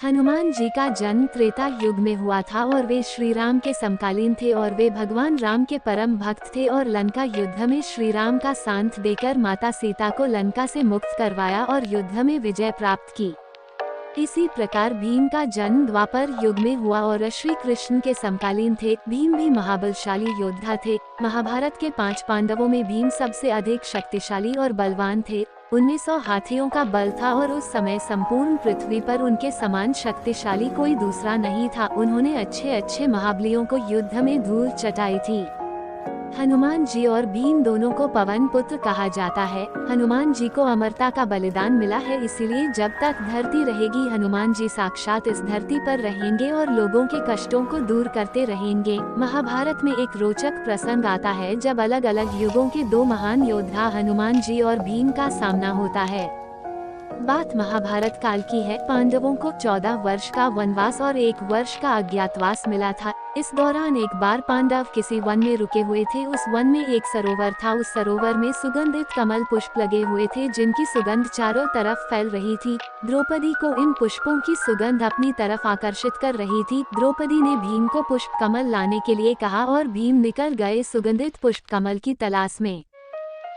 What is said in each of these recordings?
हनुमान जी का जन्म त्रेता युग में हुआ था और वे श्री राम के समकालीन थे और वे भगवान राम के परम भक्त थे और लंका युद्ध में श्री राम का साथ देकर माता सीता को लंका से मुक्त करवाया और युद्ध में विजय प्राप्त की। इसी प्रकार भीम का जन्म द्वापर युग में हुआ और श्री कृष्ण के समकालीन थे। भीम भी महाबलशाली योद्धा थे। महाभारत के 5 पांडवों में भीम सबसे अधिक शक्तिशाली और बलवान थे। 1900 हाथियों का बल था और उस समय संपूर्ण पृथ्वी पर उनके समान शक्तिशाली कोई दूसरा नहीं था। उन्होंने अच्छे महाबलियों को युद्ध में धूल चटाई थी। हनुमान जी और भीम दोनों को पवन पुत्र कहा जाता है। हनुमान जी को अमरता का बलिदान मिला है, इसीलिए जब तक धरती रहेगी हनुमान जी साक्षात इस धरती पर रहेंगे और लोगों के कष्टों को दूर करते रहेंगे। महाभारत में एक रोचक प्रसंग आता है जब अलग अलग युगों के 2 महान योद्धा हनुमान जी और भीम का सामना होता है। बात महाभारत काल की है। पांडवों को 14 वर्ष का वनवास और 1 वर्ष का अज्ञातवास मिला था। इस दौरान एक बार पांडव किसी वन में रुके हुए थे। उस वन में एक सरोवर था। उस सरोवर में सुगंधित कमल पुष्प लगे हुए थे जिनकी सुगंध चारों तरफ फैल रही थी। द्रौपदी को इन पुष्पों की सुगंध अपनी तरफ आकर्षित कर रही थी। द्रौपदी ने भीम को पुष्प कमल लाने के लिए कहा और भीम निकल गए सुगंधित पुष्प कमल की तलाश में।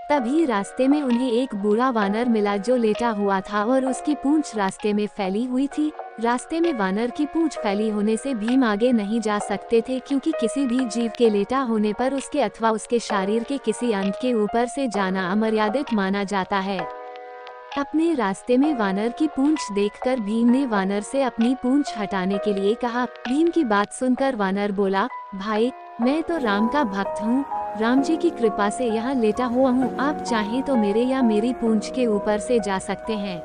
तभी रास्ते में उन्हें एक बूढ़ा वानर मिला जो लेटा हुआ था और उसकी पूंछ रास्ते में फैली हुई थी। रास्ते में वानर की पूंछ फैली होने से भीम आगे नहीं जा सकते थे, क्योंकि किसी भी जीव के लेटा होने पर उसके अथवा उसके शरीर के किसी अंग के ऊपर से जाना अमर्यादित माना जाता है। अपने रास्ते में वानर की पूंछ देखकर भीम ने वानर से अपनी पूंछ हटाने के लिए कहा। भीम की बात सुनकर वानर बोला, भाई मैं तो राम का भक्त हूँ, राम जी की कृपा से यहाँ लेटा हुआ हूँ, आप चाहें तो मेरे या मेरी पूंछ के ऊपर से जा सकते हैं।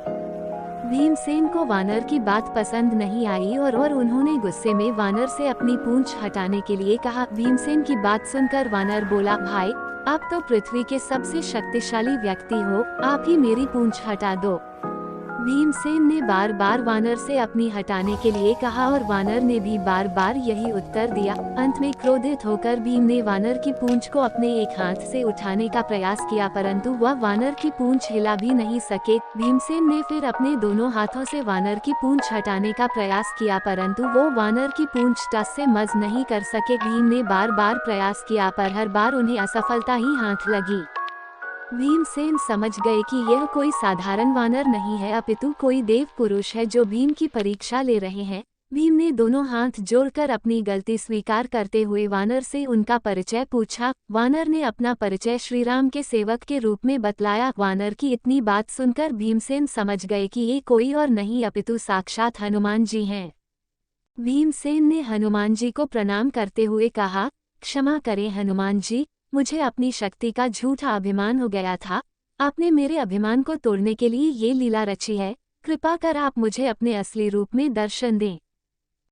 भीमसेन को वानर की बात पसंद नहीं आई और उन्होंने गुस्से में वानर से अपनी पूंछ हटाने के लिए कहा। भीमसेन की बात सुनकर वानर बोला, भाई आप तो पृथ्वी के सबसे शक्तिशाली व्यक्ति हो, आप ही मेरी पूंछ हटा दो। भीमसेन ने बार बार वानर से अपनी हटाने के लिए कहा और वानर ने भी बार बार यही उत्तर दिया। अंत में क्रोधित होकर भीम ने वानर की पूंछ को अपने एक हाथ से उठाने का प्रयास किया, परंतु वह वानर की पूंछ हिला भी नहीं सके। भीमसेन ने फिर अपने दोनों हाथों से वानर की पूंछ हटाने का प्रयास किया, परंतु वो वानर की पूंछ टस से मस नहीं कर सके। भीम ने बार बार प्रयास किया पर हर बार उन्हें असफलता ही हाथ लगी। भीमसेन समझ गए कि यह कोई साधारण वानर नहीं है, अपितु कोई देव पुरुष है जो भीम की परीक्षा ले रहे हैं। भीम ने दोनों हाथ जोड़कर अपनी गलती स्वीकार करते हुए वानर से उनका परिचय पूछा। वानर ने अपना परिचय श्री राम के सेवक के रूप में बतलाया। वानर की इतनी बात सुनकर भीमसेन समझ गए कि ये कोई और नहीं अपितु साक्षात हनुमान जी हैं। भीमसेन ने हनुमान जी को प्रणाम करते हुए कहा, क्षमा करें हनुमान जी, मुझे अपनी शक्ति का झूठा अभिमान हो गया था। आपने मेरे अभिमान को तोड़ने के लिए ये लीला रची है, कृपा कर आप मुझे अपने असली रूप में दर्शन दें।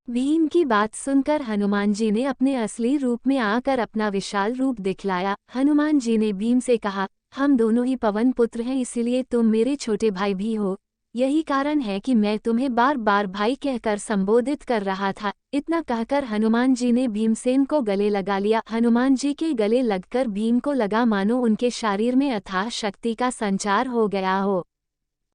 भीम की बात सुनकर हनुमान जी ने अपने असली रूप में आकर अपना विशाल रूप दिखलाया। हनुमान जी ने भीम से कहा, हम दोनों ही पवन पुत्र हैं, इसीलिए तुम मेरे छोटे भाई भी हो। यही कारण है कि मैं तुम्हें बार बार भाई कहकर संबोधित कर रहा था। इतना कहकर हनुमान जी ने भीमसेन को गले लगा लिया। हनुमान जी के गले लगकर भीम को लगा मानो उनके शरीर में अथाह शक्ति का संचार हो गया हो।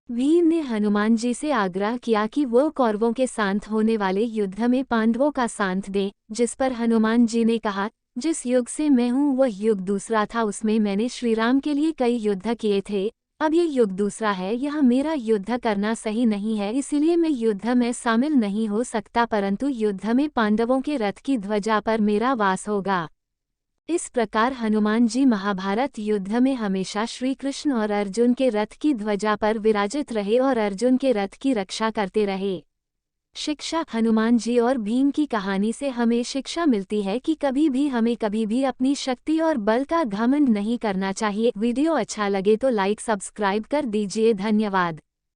भीम ने हनुमान जी से आग्रह किया कि वो कौरवों के साथ होने वाले युद्ध में पांडवों का साथ दें, जिस पर हनुमान जी ने कहा, जिस युग से मैं हूँ वह युग दूसरा था, उसमें मैंने श्री राम के लिए कई युद्ध किए थे। अब ये युग दूसरा है, यह मेरा युद्ध करना सही नहीं है, इसीलिए मैं युद्ध में शामिल नहीं हो सकता, परंतु युद्ध में पांडवों के रथ की ध्वजा पर मेरा वास होगा। इस प्रकार हनुमान जी महाभारत युद्ध में हमेशा श्री कृष्ण और अर्जुन के रथ की ध्वजा पर विराजित रहे और अर्जुन के रथ की रक्षा करते रहे। शिक्षा। हनुमान जी और भीम की कहानी से हमें शिक्षा मिलती है कि हमें कभी भी अपनी शक्ति और बल का घमंड नहीं करना चाहिए। वीडियो अच्छा लगे तो लाइक सब्सक्राइब कर दीजिए। धन्यवाद।